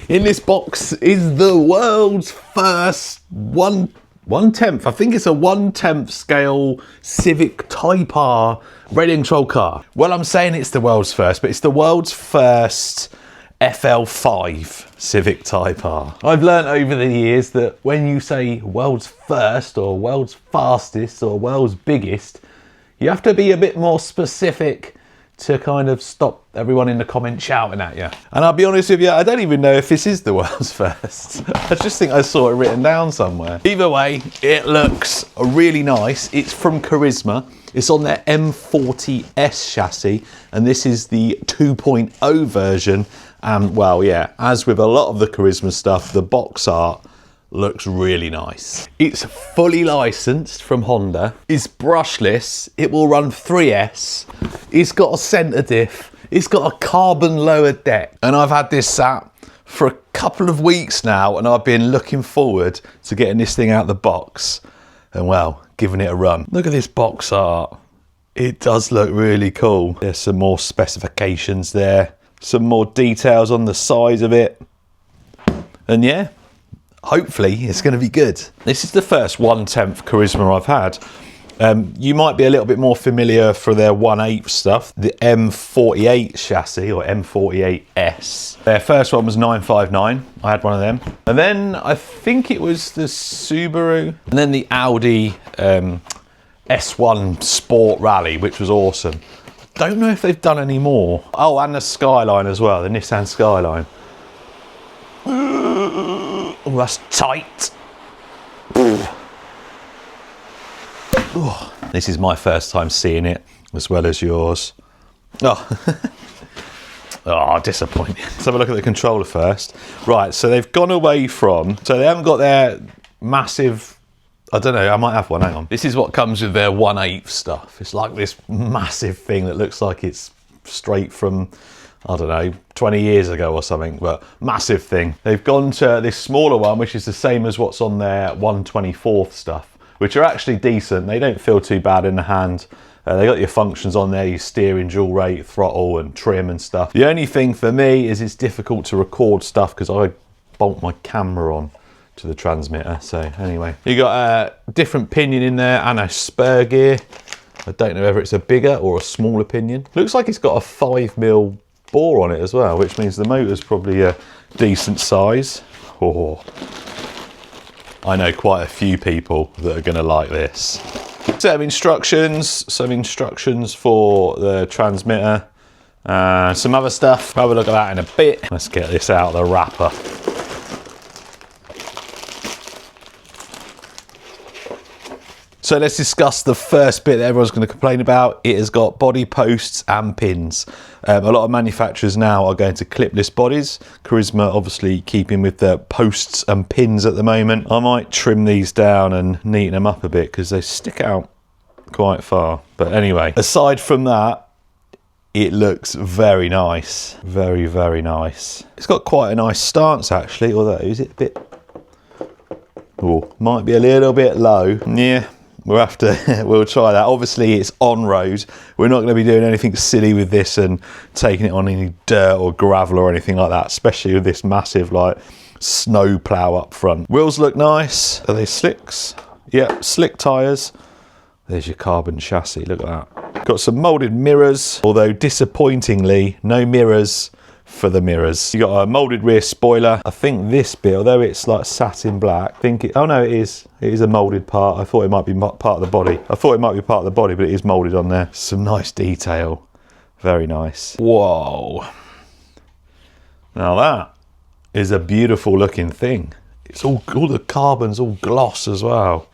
In this box is the world's first 1/10. I think it's a 1/10 scale Civic Type R radio control car. Well, I'm saying it's the world's first, but it's the world's first FL5 Civic Type R. I've learned over the years that when you say world's first or world's fastest or world's biggest, you have to be a bit more specific to kind of stop everyone in the comments shouting at you. And I'll be honest with you, I don't even know if this is the world's first. I just think I saw it written down somewhere. Either way, it looks really nice. It's from Carisma. It's on their M40S chassis, and this is the 2.0 version. And well, yeah, as with a lot of the Carisma stuff, the box art looks really nice. It's fully licensed from Honda. It's brushless. It will run 3S. It's got a centre diff. It's got a carbon lowered deck. And I've had this sat for a couple of weeks now, and I've been looking forward to getting this thing out the box and, well, giving it a run. Look at this box art. It does look really cool. There's some more specifications there. Some more details on the size of it. And yeah, hopefully it's going to be good. This is the first 1/10 Carisma I've had. You might be a little bit more familiar for their 1/8 stuff, the M48 chassis or M48S. Their first one was 959. I had one of them. And then I think it was the Subaru and then the Audi S1 Sport Rally, which was awesome. Don't know if they've done any more. Oh, and the Skyline as well, the Nissan Skyline. Oh, that's tight. Oh, this is my first time seeing it, as well as yours. Oh, oh, disappointing. Let's have a look at the controller first. Right, so they've gone away from, so they haven't got their massive, I don't know, I might have one, hang on. This is what comes with their 1/8 stuff. It's like this massive thing that looks like it's straight from, I don't know, 20 years ago or something, but massive thing. They've gone to this smaller one, which is the same as what's on their 1/24 stuff, which are actually decent. They don't feel too bad in the hand. They got your functions on there, your steering, dual rate, throttle and trim and stuff. The only thing for me is it's difficult to record stuff because I bolt my camera on to the transmitter. So anyway, you got a different pinion in there and a spur gear. I don't know whether it's a bigger or a smaller pinion. Looks like it's got a 5mm bore on it as well, which means the motor's probably a decent size. Oh, I know quite a few people that are going to like this. Set of instructions, some instructions for the transmitter, some other stuff. Have a look at that in a bit. Let's get this out of the wrapper. So let's discuss the first bit that everyone's going to complain about. It has got body posts and pins. A lot of manufacturers now are going to clipless bodies. Carisma obviously keeping with the posts and pins at the moment. I might trim these down and neaten them up a bit because they stick out quite far. But anyway, aside from that, it looks very nice. Very, very nice. It's got quite a nice stance actually, although is it a bit... Oh, might be a little bit low. Yeah. We'll try that. Obviously it's on road. We're not going to be doing anything silly with this and taking it on any dirt or gravel or anything like that, especially with this massive like snow plough up front. Wheels look nice. Are they slicks? Yeah, slick tyres. There's your carbon chassis, look at that. Got some moulded mirrors, although disappointingly no mirrors for the mirrors. You got a moulded rear spoiler. I think this bit, although it's like satin black, oh no, it is a moulded part. I thought it might be part of the body. But it is moulded on there. Some nice detail. Very nice. Whoa. Now that is a beautiful looking thing. It's all the carbon's all gloss as well.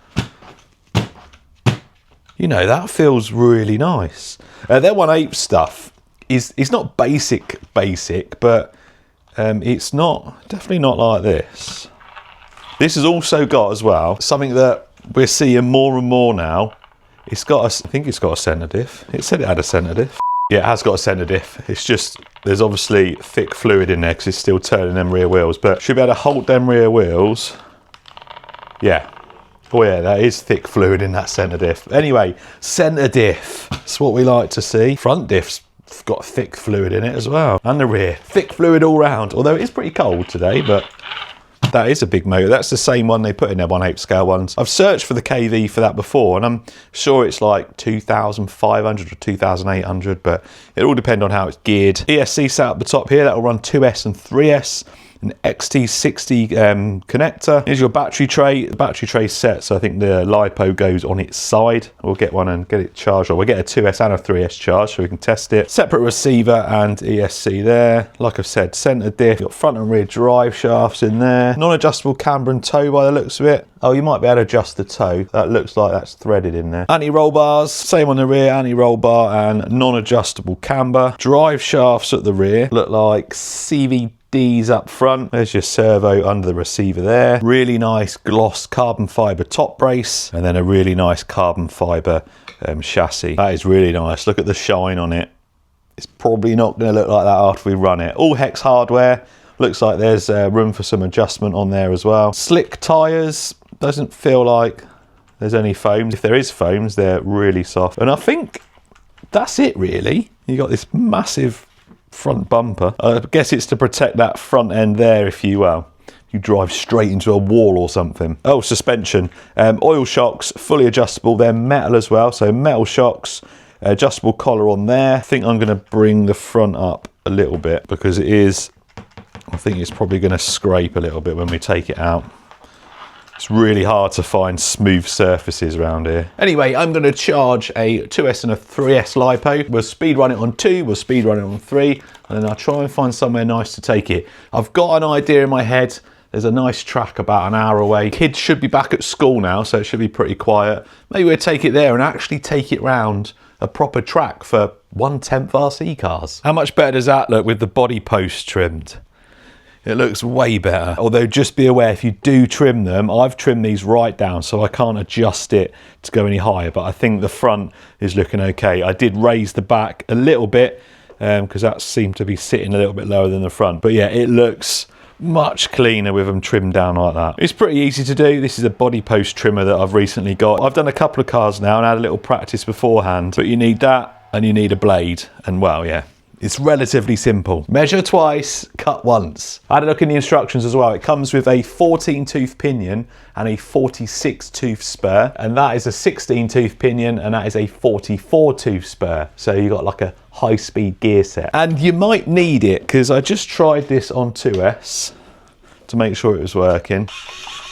You know, that feels really nice. Their 1/8 stuff is not basic, but it's definitely not like this. This has also got as well something that we're seeing more and more now. I think it's got a centre diff. It said it had a centre diff. Yeah, it has got a centre diff. It's just, there's obviously thick fluid in there because it's still turning them rear wheels, but should be able to hold them rear wheels. Yeah. Oh yeah, that is thick fluid in that centre diff. Anyway, centre diff. That's what we like to see. Front diff's It's got thick fluid in it as well. And the rear, thick fluid all round. Although it is pretty cold today, but that is a big motor. That's the same one they put in their 1/8 scale ones. I've searched for the KV for that before, and I'm sure it's like 2,500 or 2,800, but it all depends on how it's geared. ESC sat up the top here. That will run 2S and 3S. An XT60 connector. Here's your battery tray. The battery tray's set, so I think the LiPo goes on its side. We'll get one and get it charged, or we'll get a 2S and a 3S charge so we can test it. Separate receiver and ESC there. Like I've said, centre diff. Got front and rear drive shafts in there. Non-adjustable camber and toe by the looks of it. Oh, you might be able to adjust the toe. That looks like that's threaded in there. Anti-roll bars, same on the rear, anti-roll bar and non-adjustable camber. Drive shafts at the rear. Look like CVDs up front. There's your servo under the receiver there. Really nice gloss carbon fibre top brace. And then a really nice carbon fibre chassis. That is really nice. Look at the shine on it. It's probably not going to look like that after we run it. All hex hardware. Looks like there's room for some adjustment on there as well. Slick tyres. Doesn't feel like there's any foams. If there is foams, they're really soft. And I think that's it really. You got this massive front bumper. I guess it's to protect that front end there if you drive straight into a wall or something. Oh, suspension. Oil shocks, fully adjustable. They're metal as well, so metal shocks. Adjustable collar on there. I think I'm going to bring the front up a little bit because it is, I think it's probably going to scrape a little bit when we take it out. It's really hard to find smooth surfaces around here. Anyway, I'm going to charge a 2S and a 3S LiPo. We'll speed run it on 2, we'll speed run it on 3, and then I'll try and find somewhere nice to take it. I've got an idea in my head. There's a nice track about an hour away. Kids should be back at school now, so it should be pretty quiet. Maybe we'll take it there and actually take it round a proper track for 1/10 RC cars. How much better does that look with the body post trimmed? It looks way better. Although just be aware, if you do trim them, I've trimmed these right down so I can't adjust it to go any higher, but I think the front is looking okay. I did raise the back a little bit because that seemed to be sitting a little bit lower than the front. But yeah, it looks much cleaner with them trimmed down like that. It's pretty easy to do. This is a body post trimmer that I've recently got. I've done a couple of cars now and had a little practice beforehand, but you need that and you need a blade, and well, yeah. It's relatively simple. Measure twice, cut once. I had a look in the instructions as well. It comes with a 14 tooth pinion and a 46 tooth spur, and that is a 16 tooth pinion and that is a 44 tooth spur. So you got like a high speed gear set. And you might need it because I just tried this on 2S to make sure it was working.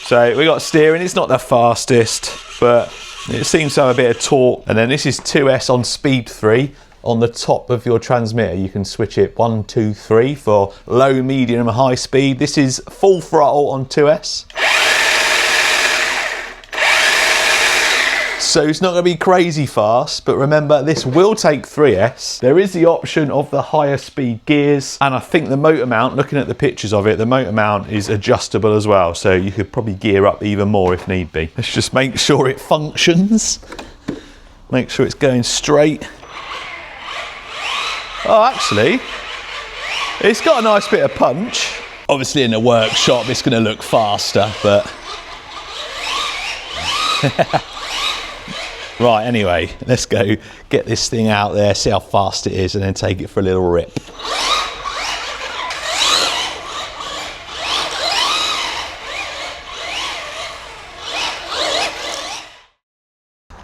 So we got steering. It's not the fastest, but it seems to have a bit of torque. And then this is 2S on speed 3. On the top of your transmitter you can switch it 1, 2, 3 for low, medium and high speed. This is full throttle on 2S. So it's not going to be crazy fast, but remember this will take 3S. There is the option of the higher speed gears, and I think the motor mount, looking at the pictures of it, the motor mount is adjustable as well, so you could probably gear up even more if need be. Let's just make sure it functions. Make sure it's going straight. Oh, actually, it's got a nice bit of punch. Obviously in a workshop it's going to look faster, but... Right, anyway, let's go get this thing out there, see how fast it is, and then take it for a little rip.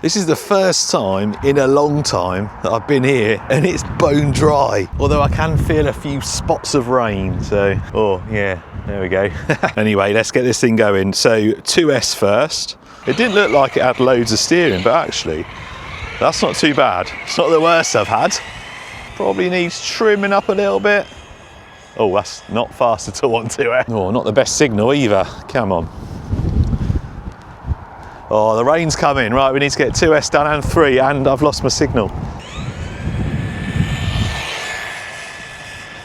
This is the first time in a long time that I've been here and it's bone dry. Although I can feel a few spots of rain, so, oh yeah, there we go. Anyway, let's get this thing going. So 2S first. It didn't look like it had loads of steering, but actually, that's not too bad. It's not the worst I've had. Probably needs trimming up a little bit. Oh, that's not fast at all on 2S. Oh, not the best signal either. Come on. Oh, the rain's coming. Right, we need to get 2S done and 3, and I've lost my signal.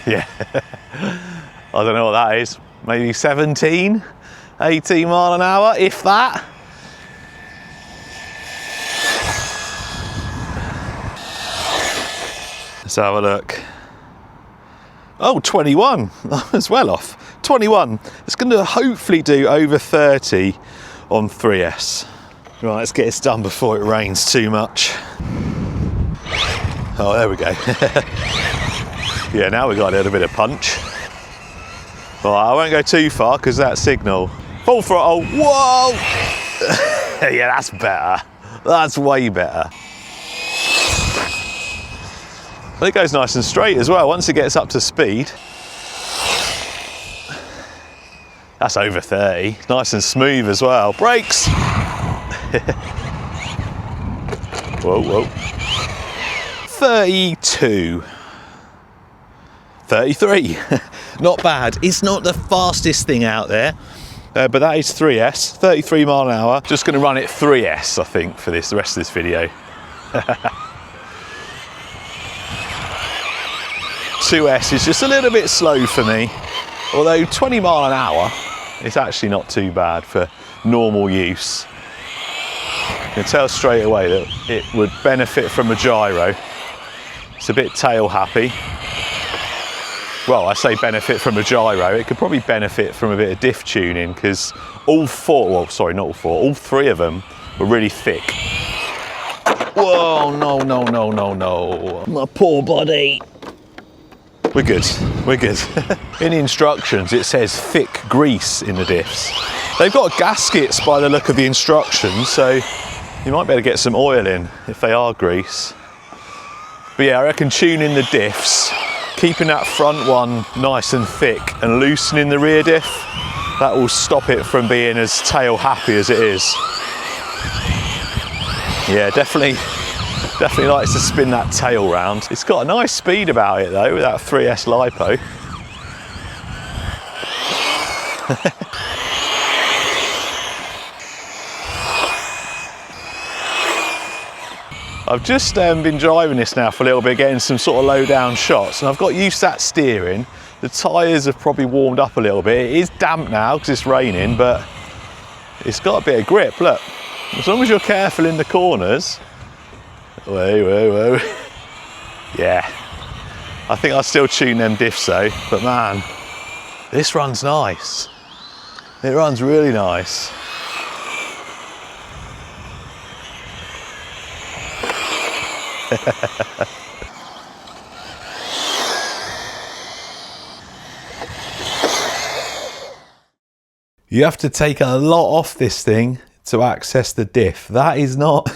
Yeah. I don't know what that is. Maybe 17, 18 mile an hour, if that. Let's have a look. Oh, 21. I was well off. 21. It's going to hopefully do over 30 on 3S. Right, let's get this done before it rains too much. Oh, there we go. Yeah, now we got a little bit of punch. Right, I won't go too far because that signal. Full throttle, whoa! Yeah, that's better. That's way better. It goes nice and straight as well once it gets up to speed. That's over 30. Nice and smooth as well. Brakes! Whoa, whoa. 32. 33. Not bad. It's not the fastest thing out there, but that is 3S, 33 mile an hour. Just going to run it 3S, I think, for the rest of this video. 2S is just a little bit slow for me, although 20 mile an hour is actually not too bad for normal use. You can tell straight away that it would benefit from a gyro. It's a bit tail happy. Well, I say benefit from a gyro, it could probably benefit from a bit of diff tuning because all three of them were really thick. Whoa, no, no, no, no, no. My poor body. We're good, we're good. In the instructions, it says thick grease in the diffs. They've got gaskets by the look of the instructions, so you might be able to get some oil in if they are grease. But yeah, I reckon tuning the diffs, keeping that front one nice and thick and loosening the rear diff, that will stop it from being as tail happy as it is. Yeah, definitely likes to spin that tail round. It's got a nice speed about it though with that 3S LiPo. I've just been driving this now for a little bit, getting some sort of low down shots, and I've got used to that steering. The tyres have probably warmed up a little bit. It is damp now because it's raining, but it's got a bit of grip. Look, as long as you're careful in the corners. Whoa, whoa, whoa. Yeah, I think I'll still tune them diffs though, but man, this runs nice. It runs really nice. You have to take a lot off this thing to access the diff. That is not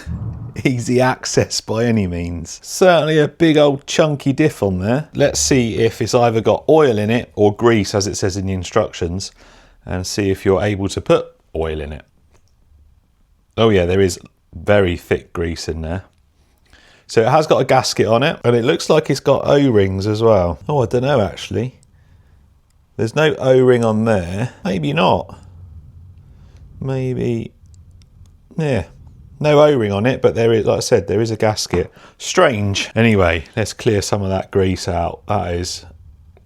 easy access by any means. Certainly a big old chunky diff on there. Let's see if it's either got oil in it or grease as it says in the instructions, and see if you're able to put oil in it. Oh yeah, there is very thick grease in there. So it has got a gasket on it, and it looks like it's got O-rings as well. Oh, I don't know actually. There's no O-ring on there. Maybe not. Maybe, yeah. No O-ring on it, but there is, like I said, there is a gasket. Strange. Anyway, let's clear some of that grease out. That is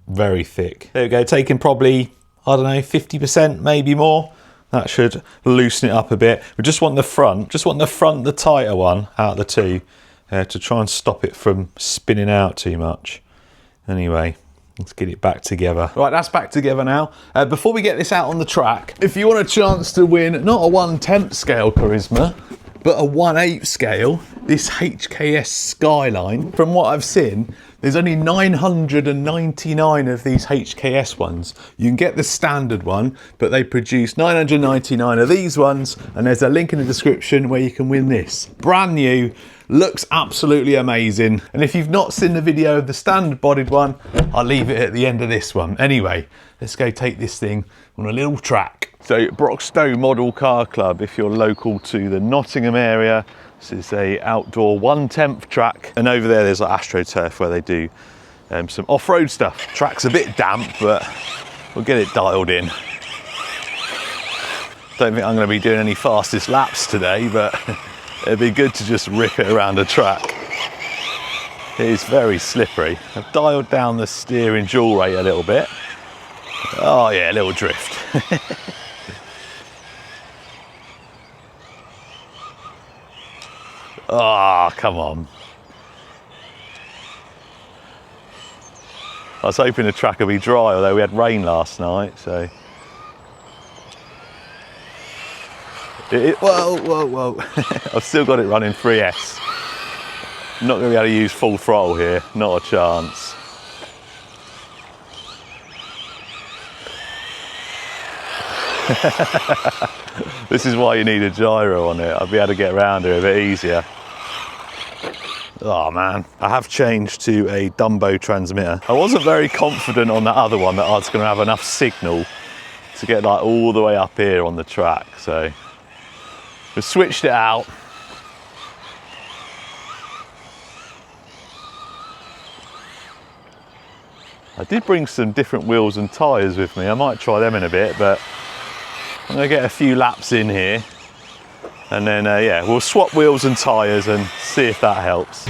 very thick. There we go, taking probably, I don't know, 50%, maybe more. That should loosen it up a bit. We just want the front, the tighter one out of the two, to try and stop it from spinning out too much. Anyway, let's get it back together. Right, that's back together now. Before we get this out on the track, if you want a chance to win not a 1/10 scale Carisma, but a 1/8 scale, this HKS Skyline, from what I've seen, there's only 999 of these HKS ones. You can get the standard one, but they produce 999 of these ones, and there's a link in the description where you can win this. Brand new, looks absolutely amazing. And if you've not seen the video of the standard bodied one, I'll leave it at the end of this one. Anyway, let's go take this thing on a little track. So Broxtowe Model Car Club, if you're local to the Nottingham area, this is a outdoor 1/10 track, and over there there's like AstroTurf where they do some off-road stuff. Track's a bit damp, but we'll get it dialed in. Don't think I'm going to be doing any fastest laps today, but it'd be good to just rip it around a track. It is very slippery. I've dialed down the steering dual rate a little bit. Oh yeah, a little drift. Ah, oh, come on. I was hoping the track would be dry, although we had rain last night, so. Whoa, whoa, whoa. I've still got it running 3S. I'm not going to be able to use full throttle here, not a chance. This is why you need a gyro on it. I'll be able to get around here a bit easier. Oh man, I have changed to a Dumbo transmitter. I wasn't very confident on that other one that I was going to have enough signal to get like all the way up here on the track, so we switched it out. I did bring some different wheels and tyres with me. I might try them in a bit, but I'm going to get a few laps in here, and then yeah, we'll swap wheels and tyres and see if that helps.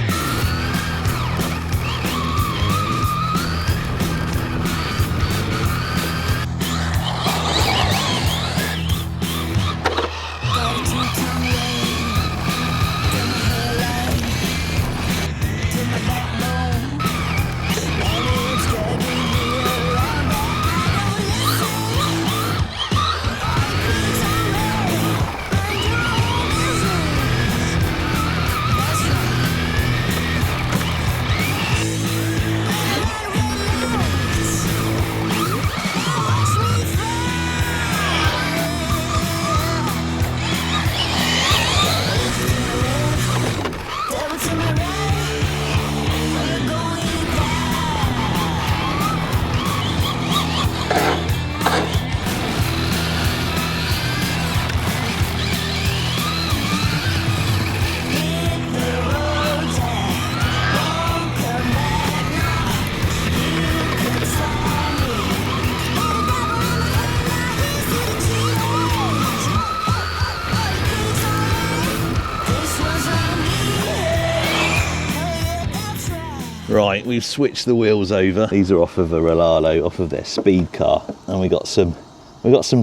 Right, we've switched the wheels over. These are off of a Rolalo, off of their speed car, and we got some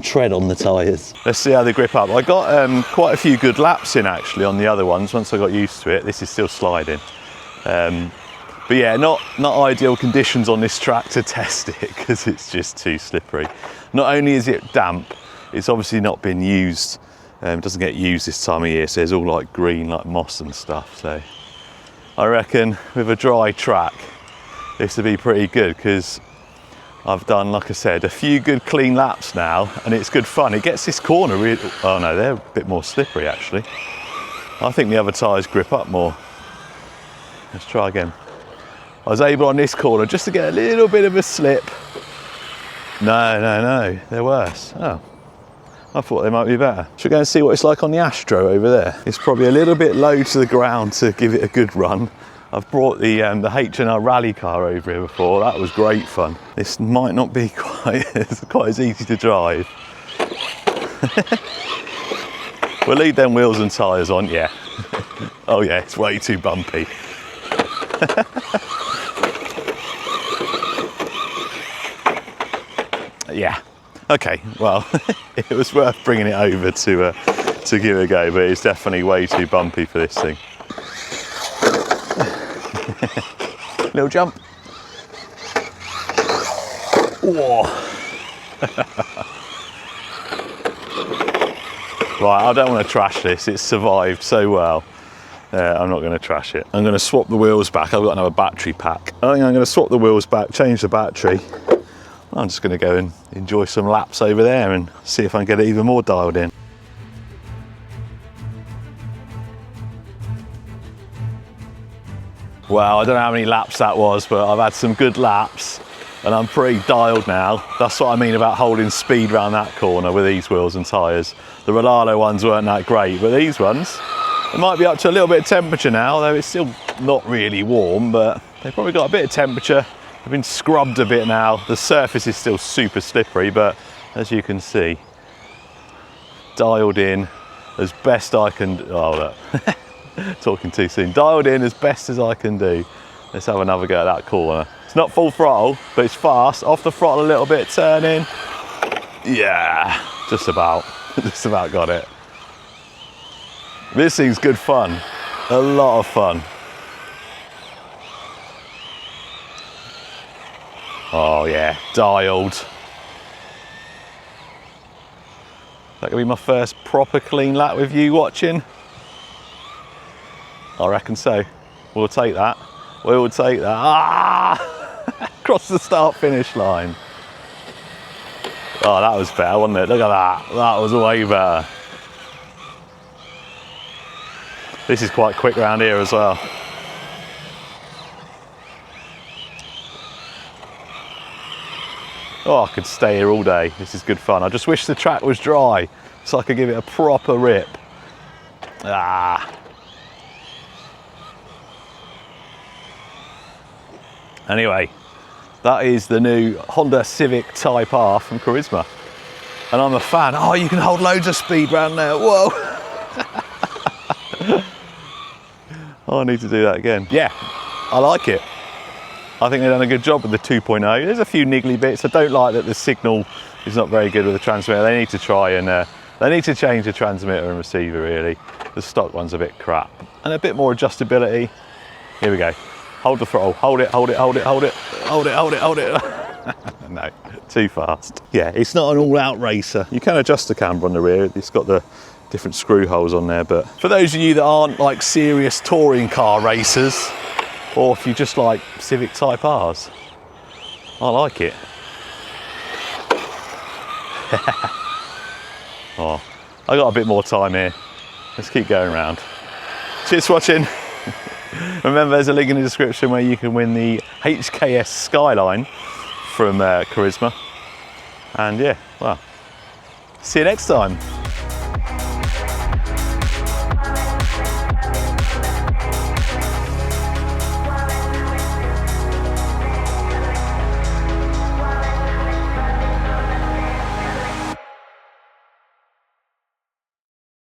tread on the tyres. Let's see how they grip up. I got quite a few good laps in actually on the other ones once I got used to it. This is still sliding. But yeah, not ideal conditions on this track to test it because it's just too slippery. Not only is it damp, it's obviously not been used. It doesn't get used this time of year, so it's all like green, like moss and stuff. So I reckon with a dry track, this would be pretty good because I've done, like I said, a few good clean laps now, and it's good fun. It gets this corner really, oh no, they're a bit more slippery actually. I think the other tyres grip up more. Let's try again. I was able on this corner just to get a little bit of a slip. No, they're worse. Oh, I thought they might be better. Should we go and see what it's like on the Astro over there? It's probably a little bit low to the ground to give it a good run. I've brought the H&R rally car over here before. That was great fun. This might not be quite as easy to drive. We'll leave them wheels and tyres on, yeah. Oh yeah, it's way too bumpy. Yeah. Okay, well, it was worth bringing it over to give it a go, but it's definitely way too bumpy for this thing. Little jump. Whoa. Right, I don't want to trash this. It's survived so well. I'm not going to trash it. I'm going to swap the wheels back. I've got another battery pack. I think I'm going to swap the wheels back, change the battery. I'm just going to go and enjoy some laps over there and see if I can get it even more dialed in. Well, I don't know how many laps that was, but I've had some good laps and I'm pretty dialed now. That's what I mean about holding speed around that corner with these wheels and tyres. The Rolalo ones weren't that great, but these ones, it might be up to a little bit of temperature now, though it's still not really warm, but they've probably got a bit of temperature. They've been scrubbed a bit now. The surface is still super slippery, but as you can see, dialed in as best I can. Oh look, talking too soon. Dialed in as best as I can do. Let's have another go at that corner. It's not full throttle, but it's fast. Off the throttle a little bit, turning. Yeah, just about got it. This thing's good fun, a lot of fun. Oh yeah, dialed. That could be my first proper clean lap with you watching. I reckon so. we'll take that. We will take that. Ah! Across the start-finish line. Oh, that was better, wasn't it? Look at that. That was way better. This is quite quick round here as well. Oh, I could stay here all day. This is good fun. I just wish the track was dry so I could give it a proper rip. Ah. Anyway, that is the new Honda Civic Type R from Carisma. And I'm a fan. Oh, you can hold loads of speed round there. Whoa. Oh, I need to do that again. Yeah, I like it. I think they've done a good job with the 2.0. There's a few niggly bits. I don't like that the signal is not very good with the transmitter. They need to try and, they need to change the transmitter and receiver really. The stock one's a bit crap. And a bit more adjustability. Here we go. Hold the throttle, hold it, hold it, hold it, hold it, hold it, hold it, hold it. No, too fast. Yeah, it's not an all-out racer. You can adjust the camber on the rear. It's got the different screw holes on there, but for those of you that aren't like serious touring car racers, or if you just like Civic Type Rs, I like it. Oh, I got a bit more time here. Let's keep going round. Cheers for watching. Remember, there's a link in the description where you can win the HKS Skyline from Carisma. And yeah, well, see you next time.